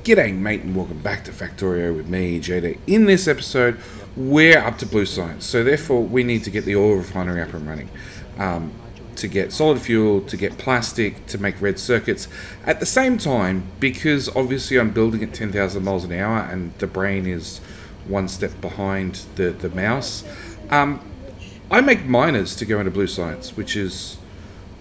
G'day mate and welcome back to Factorio with me, JD. In this episode, we're up to blue science, so therefore we need to get the oil refinery up and running. To get solid fuel, to get plastic, to make red circuits. At the same time, because obviously I'm building at 10,000 miles an hour and the brain is one step behind the mouse, I make miners to go into blue science, which is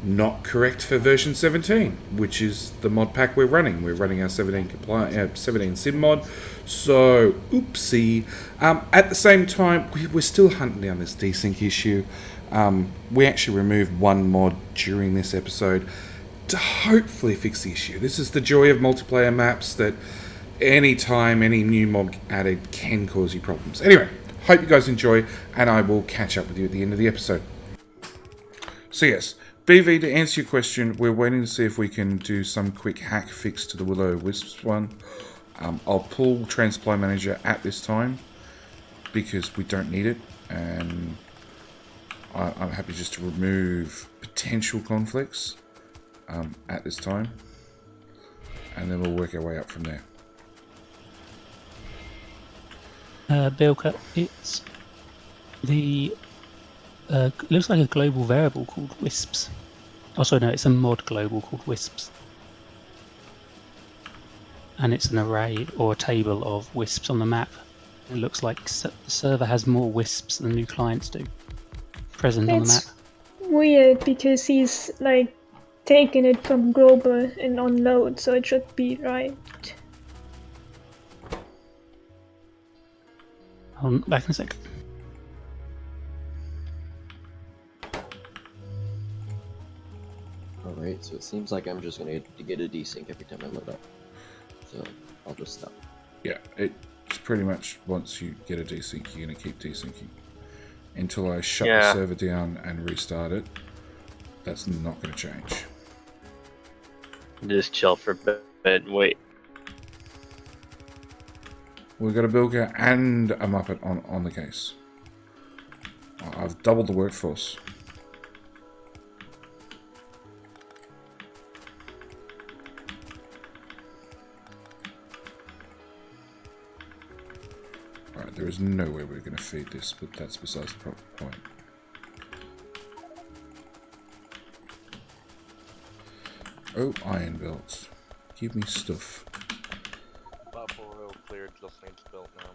not correct for version 17, which is the mod pack we're running. We're running our 17 sim mod, so oopsie. At the same time, we're still hunting down this desync issue. We actually removed one mod during this episode to hopefully fix the issue. This is the joy of multiplayer maps, that anytime any new mod added can cause you problems. Anyway, hope you guys enjoy, and I will catch up with you at the end of the episode. So yes, BV, to answer your question, we're waiting to see if we can do some quick hack fix to the will-o-wisps one. I'll pull Transply Manager at this time because we don't need it, and I'm happy just to remove potential conflicts at this time, and then we'll work our way up from there. Bilka, it's the looks like a global variable called wisps. Oh, sorry, no, it's a mod global called wisps, and it's an array or a table of wisps on the map. It looks like the server has more wisps than new clients do present on the map. Weird, because he's like taking it from global and on load, so it should be right. Back in a sec. Alright, so it seems like I'm just gonna get a desync every time I load up. So I'll just stop. Yeah, it's pretty much once you get a desync, you're going to keep desyncing. Until I shut the server down and restart it, that's not going to change. Just chill for a bit and wait. We've got a Bilger and a Muppet on the case. I've doubled the workforce. Alright, there is no way we're going to feed this, but that's besides the point. Oh, iron belts. Give me stuff. Buffalo Hill cleared, just needs built now.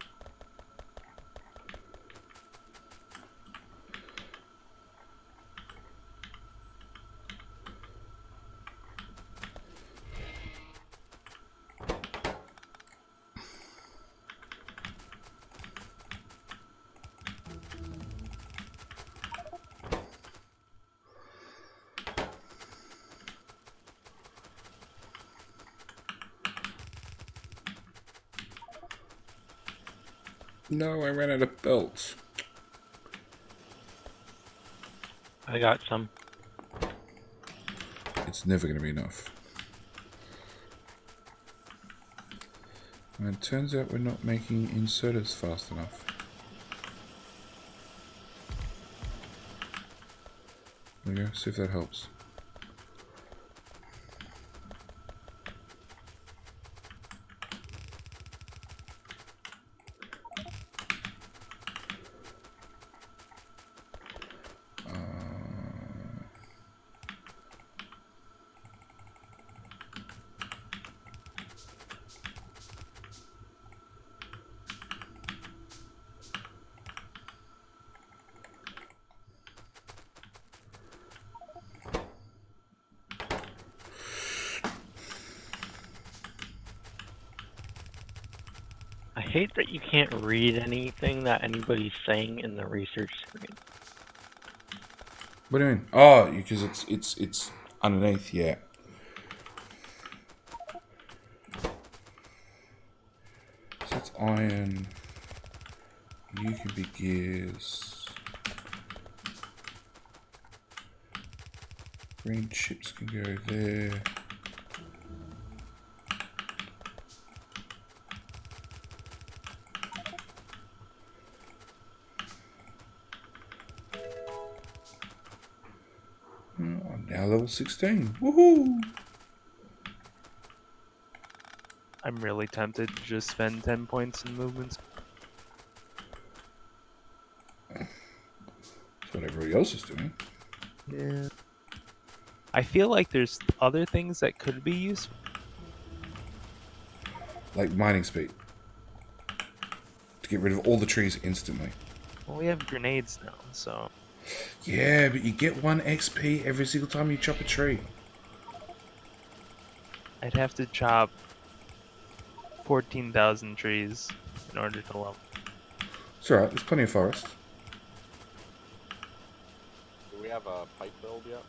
No, I ran out of belts. I got some. It's never going to be enough. And it turns out we're not making inserters fast enough. There we go, see if that helps. I hate that you can't read anything that anybody's saying in the research screen. What do you mean? Oh, because it's underneath, yeah. So it's iron. You can be gears. Green chips can go there. I'm now level 16. Woohoo! I'm really tempted to just spend 10 points in movements. That's what everybody else is doing. Yeah. I feel like there's other things that could be useful. Like mining speed. To get rid of all the trees instantly. Well, we have grenades now, so... Yeah, but you get 1 XP every single time you chop a tree. I'd have to chop 14,000 trees in order to level. It's alright, there's plenty of forest. Do we have a pipe build yet?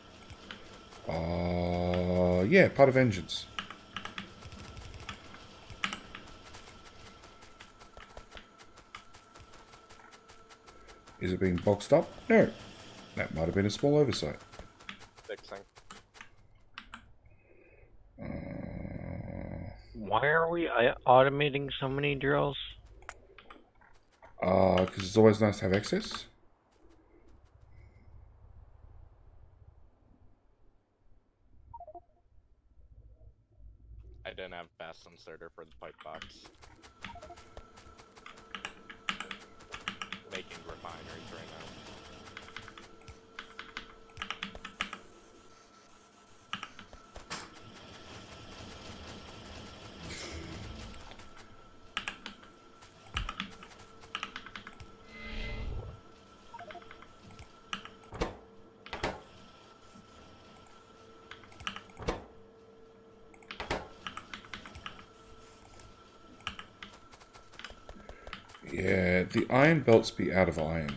Yeah, part of engines. Is it being boxed up? No. That might have been a small oversight. Fixing. Why are we automating so many drills? Because it's always nice to have access. I didn't have fast inserter for the pipe box. Making refineries right now. Yeah, the iron belts be out of iron.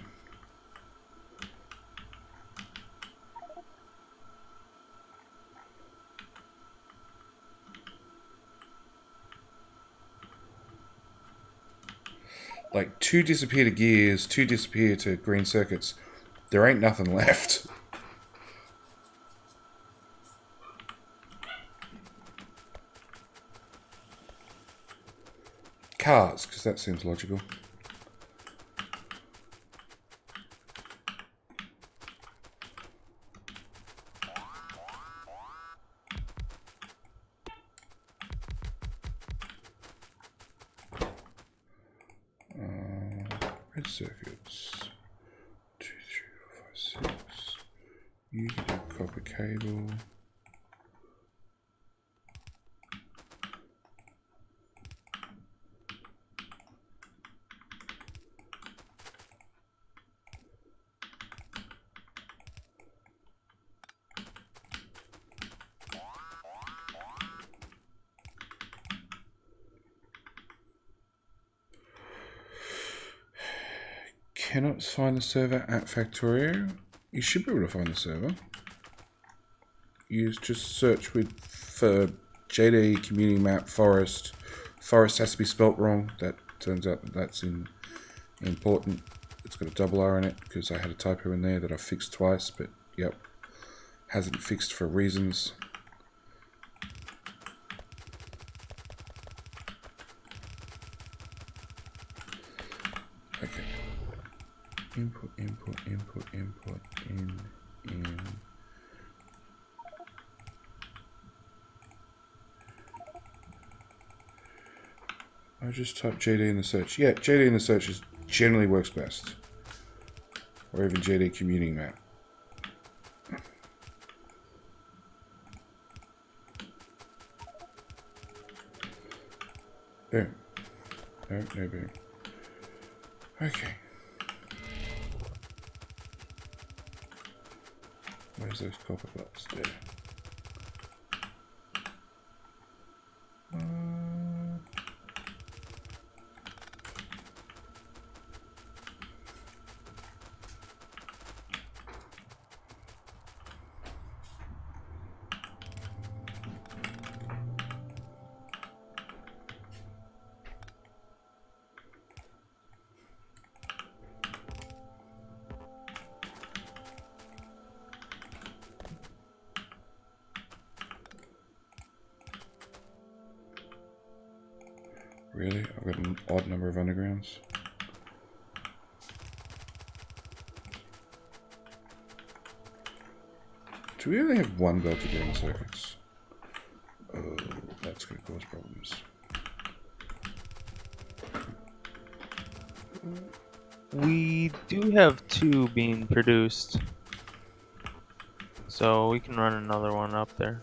Like 2 disappear to gears, 2 disappear to green circuits. There ain't nothing left. Cars, because that seems logical. Red circuits. 2, 3, 4, 5, 6. You can do copper cable. Cannot find the server at Factorio. You should be able to find the server. You just search for JD community map forest. Forest has to be spelt wrong. That turns out that's important. It's got a double R in it because I had a typo in there that I fixed twice, but yep, hasn't fixed for reasons. Okay. Input, in. I just type JD in the search. Yeah, JD in the search generally works best. Or even JD community map. Boom. No boom. Okay. Where's those copper blocks? There. Really? I've got an odd number of undergrounds. Do we only have one belt of green circuits? Oh, that's going to cause problems. We do have 2 being produced, so we can run another one up there.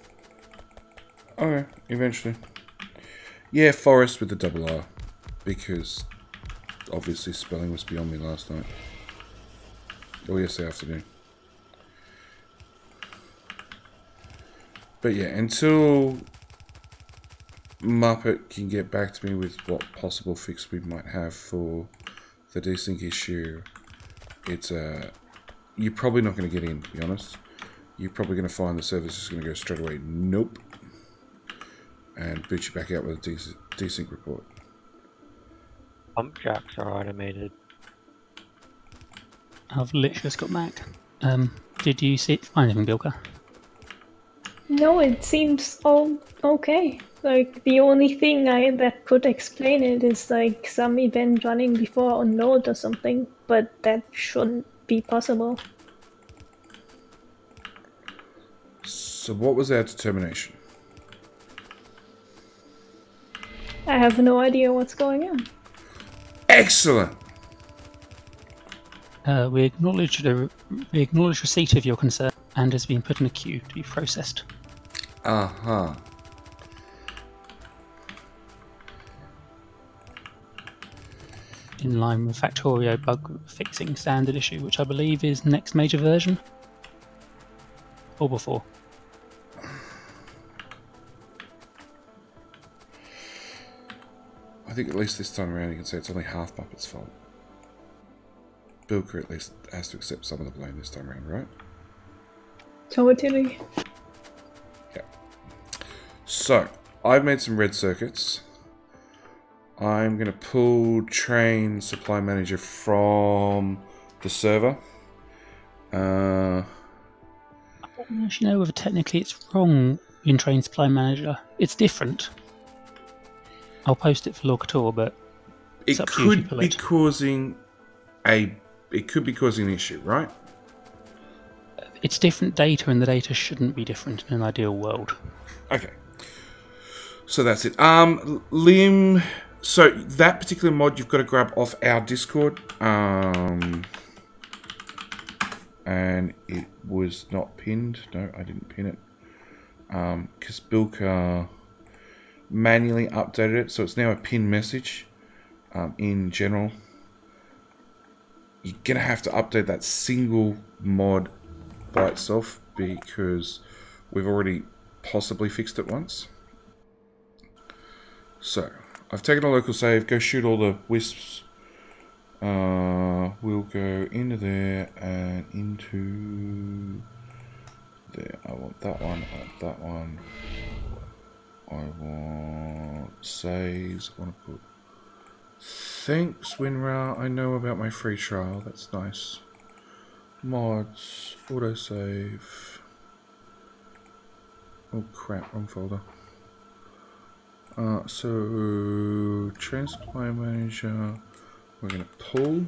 Okay, eventually. Yeah, forest with the double R, because obviously spelling was beyond me last night. Or yesterday afternoon. But yeah, until Muppet can get back to me with what possible fix we might have for the desync issue, it's you're probably not going to get in, to be honest. You're probably going to find the service is going to go straight away, nope, and boot you back out with a desync report. Pump jacks are automated. I've literally just got back. Did you find anything, Bilka? No, it seems all okay. Like, the only thing that could explain it is like some event running before unload or something, but that shouldn't be possible. So what was our determination? I have no idea what's going on. Excellent! We acknowledge receipt of your concern and has been put in a queue to be processed. Uh-huh. In line with Factorio bug fixing standard issue, which I believe is next major version. Or before. I think at least this time around you can say it's only half Muppet's fault. Bilker at least has to accept some of the blame this time around, right? Totally. Yeah. So, I've made some red circuits. I'm going to pull train supply manager from the server. I don't actually know whether technically it's wrong in train supply manager. It's different. I'll post it for Locator, but it's It up to you if you could pull be it. causing an issue, right? It's different data, and the data shouldn't be different in an ideal world. Okay. So that's it. Liam, so that particular mod you've got to grab off our Discord. And it was not pinned. No, I didn't pin it. Because Bilka manually updated it, so it's now a pinned message. In general, you're gonna have to update that single mod by itself because we've already possibly fixed it once. So I've taken a local save. Go shoot all the wisps. We'll go into there and into there. I want that one. I want that one. I want saves. I want to put thanks, WinRAR. I know about my free trial. That's nice. Mods, autosave. Oh crap, wrong folder. So train supply manager. We're gonna pull.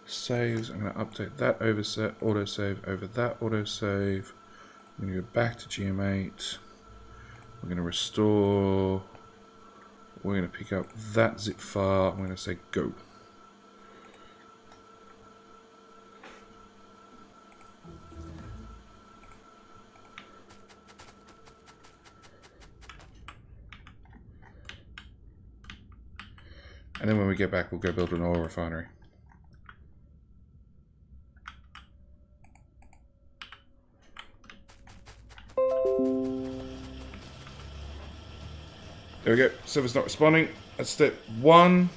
Saves. I'm gonna update that autosave over that autosave. I'm gonna go back to GM8. We're going to restore. We're going to pick up that zip file. I'm going to say go. And then when we get back, we'll go build an oil refinery. There we go. Server's not responding. That's step 1.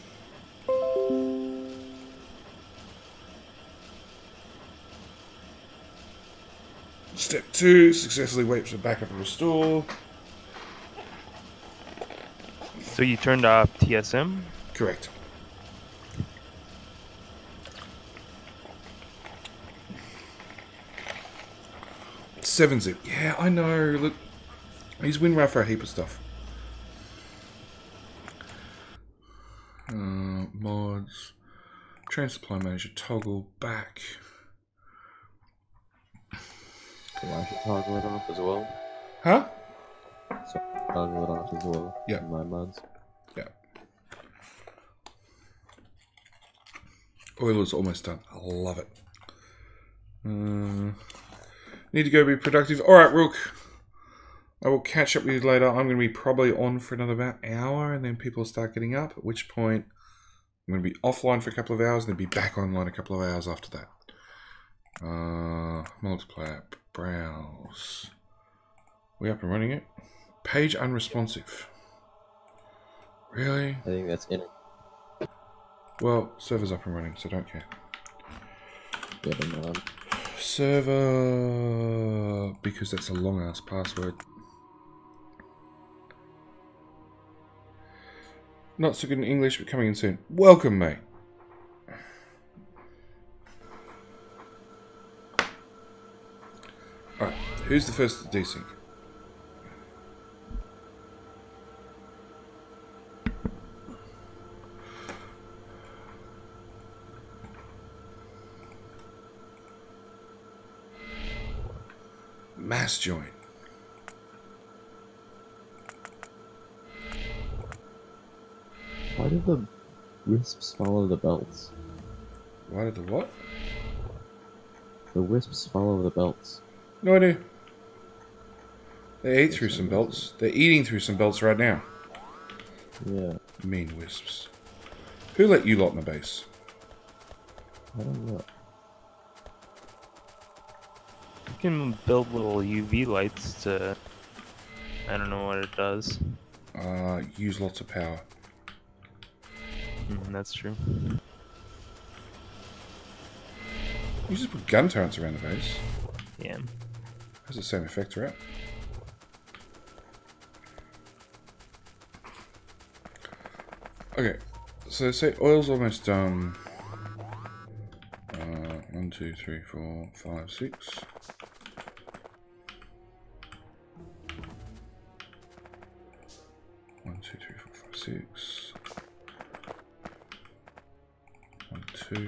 Step 2, successfully wait for backup and restore. So you turned off TSM? Correct. Seven zip. Yeah, I know. Look, he's WinRAR for a heap of stuff. Mods, train supply manager, toggle back. So I should toggle it off as well. Huh? So toggle it off as well. Yeah. In my mods. Oil is almost done. I love it. Need to go be productive. Alright, Rook. I will catch up with you later. I'm going to be probably on for another about an hour, and then people will start getting up, at which point I'm going to be offline for a couple of hours, and then be back online a couple of hours after that. Multiplayer. Browse. We up and running it? Page unresponsive. Really? I think that's in it. Well, server's up and running, so don't care. Yeah, but no, Server... because that's a long-ass password. Not so good in English, but coming in soon. Welcome, mate. Alright, who's the first to desync? Mass join. why did the wisps follow the belts? Why did the what? The wisps follow the belts. No idea. They ate through some belts. They're eating through some belts right now. Yeah, Mean wisps. Who let you lot in the base? I don't know. You can build little UV lights to... I don't know what it does. Use lots of power. That's true. You just put gun turrets around the base. Yeah. Has the same effect, right? Okay, so say oil's almost done. 1, 2, 3, 4, 5, 6. One, two, three, four, five, 6. 1, 2.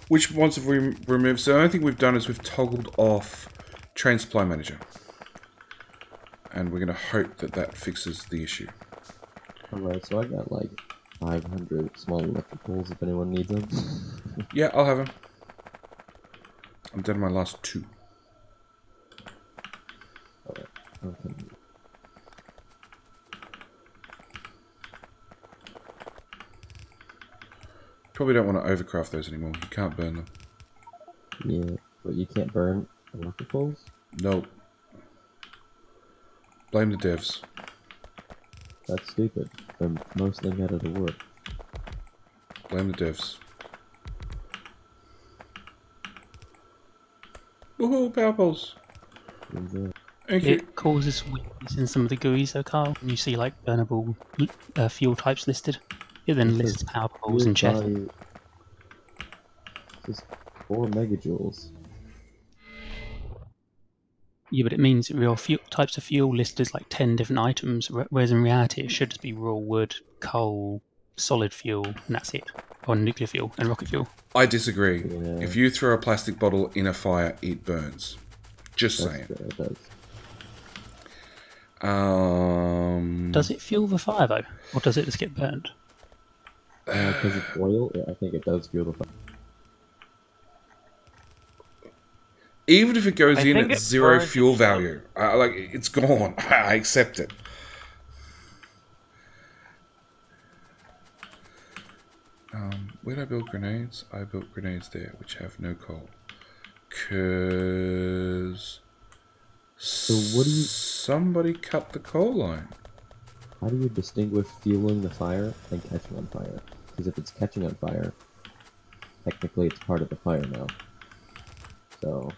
Which ones have we removed? So the only thing we've done is we've toggled off train supply manager. And we're going to hope that that fixes the issue. Alright, so I got like 500 small electric poles if anyone needs them. Yeah, I'll have them. I'm down to my last 2. Alright, okay. Probably don't want to overcraft those anymore. You can't burn them. Yeah, but you can't burn electric poles? Nope. Blame the devs. That's stupid. They're mostly made out of wood. Blame the devs. Woohoo, power poles. Thank you. It causes weakness in some of the GUIs, though, Carl. When you see like burnable fuel types listed, it then lists power poles and chest. Just 4 megajoules. Yeah, but it means real fuel types of fuel listed as like 10 different items, whereas in reality it should just be raw wood, coal, solid fuel, and that's it. Or nuclear fuel and rocket fuel. I disagree. Yeah. If you throw a plastic bottle in a fire, it burns. Just That's saying. good, it does. Does it fuel the fire though, or does it just get burned? Because it's oil, I think it does fuel the fire. Even if it goes I in think at it 0 burns fuel itself. value, like it's gone. I accept it. Where did I build grenades? I built grenades there, which have no coal. Cause what do you- somebody cut the coal line. How do you distinguish fueling the fire and catching on fire? Because if it's catching on fire, technically it's part of the fire now. So...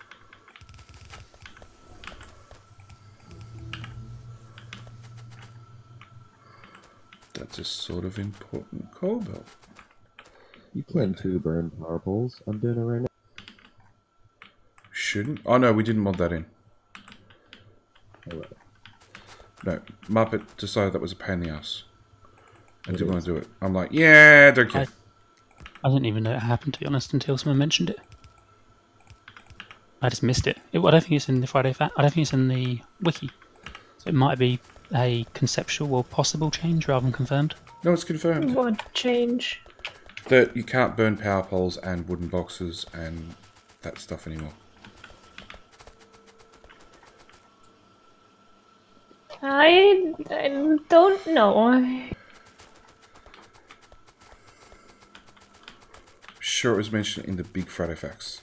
That's a sort of important coal belt. You can too burn power poles. I'm doing it right now. shouldn't. Oh no, we didn't mod that in. Alright. No, Muppet decided that was a pain in the ass. And didn't want to do it. I'm like, yeah, don't care. I didn't even know it happened, to be honest, until someone mentioned it. I just missed it. I don't think it's in the I don't think it's in the wiki. So it might be a conceptual or possible change rather than confirmed. No, it's confirmed. What change? That you can't burn power poles and wooden boxes and that stuff anymore. I don't know. Sure, it was mentioned in the Big Friday Facts.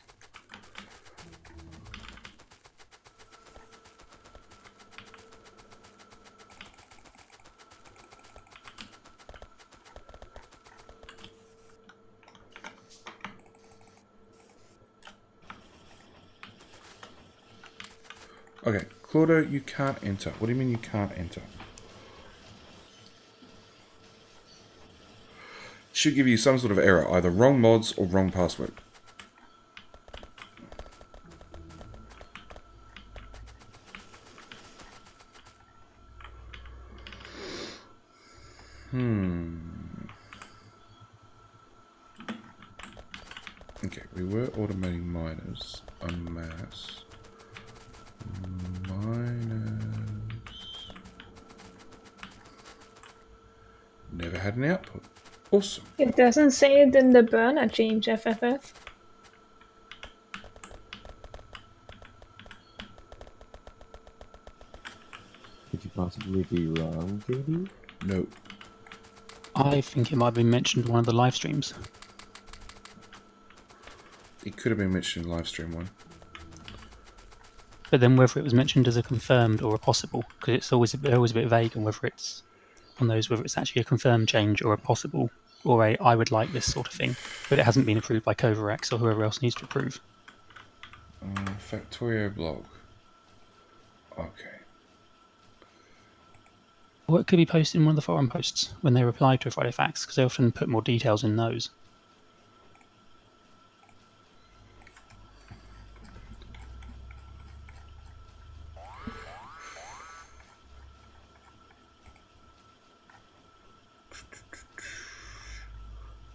Okay, Claudio, you can't enter. What do you mean you can't enter? Should give you some sort of error, either wrong mods or wrong password. Okay, we were automating miners en masse. Miners. Never had an output. Awesome. It doesn't say it in the burner change, FFF. Could you possibly be wrong, JD? No. I think it might have been mentioned in one of the live streams. It could have been mentioned in live stream one. But then whether it was mentioned as a confirmed or a possible, because it's always a bit vague on whether it's on those, whether it's actually a confirmed change or a possible or a I would like this sort of thing, but it hasn't been approved by Coverax or whoever else needs to approve. Factorio blog. Okay. Or it could be posted in one of the forum posts when they reply to a Friday Facts, because they often put more details in those.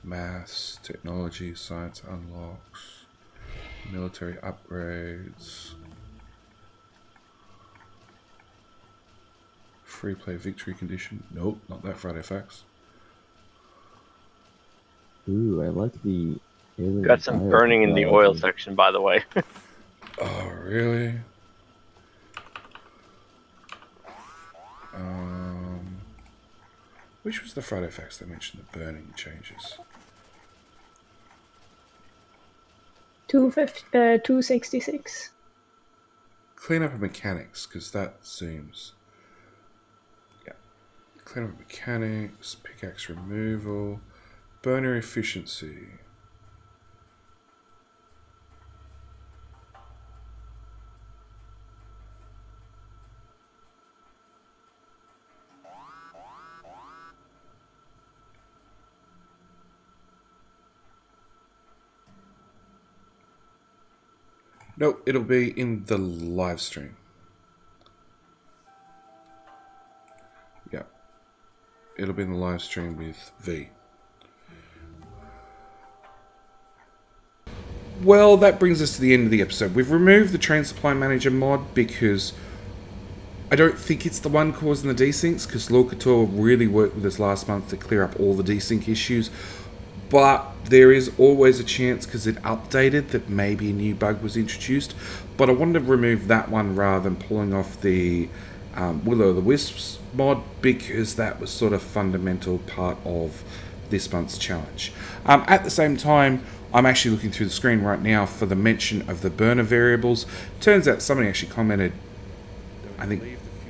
Maths, technology, science unlocks, military upgrades, free play victory condition. Nope, not that Friday Facts. Ooh, I like the alien Got some burning in the oil section, by the way. Oh, really? Which was the Friday Facts that mentioned the burning changes? 266. Clean up of mechanics, because that seems... Yeah. Clean up of mechanics, pickaxe removal, burner efficiency. No, it'll be in the live stream. Yeah. It'll be in the live stream with V. Well, that brings us to the end of the episode. We've removed the Train Supply Manager mod because I don't think it's the one causing the desyncs, because Lord Couture really worked with us last month to clear up all the desync issues. But there is always a chance, because it updated, that maybe a new bug was introduced. But I wanted to remove that one rather than pulling off the will-o-wisps mod, because that was sort of fundamental part of this month's challenge. At the same time, I'm actually looking through the screen right now for the mention of the burner variables. Turns out somebody actually commented, I think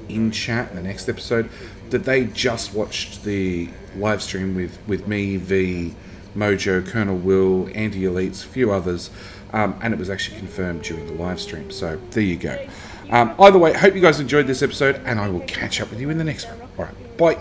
in chat in the next episode, that they just watched the live stream with me, V, Mojo, Colonel Will, Anti-Elites, a few others, and it was actually confirmed during the live stream. So there you go. Either way, hope you guys enjoyed this episode, and I will catch up with you in the next one. Alright, bye.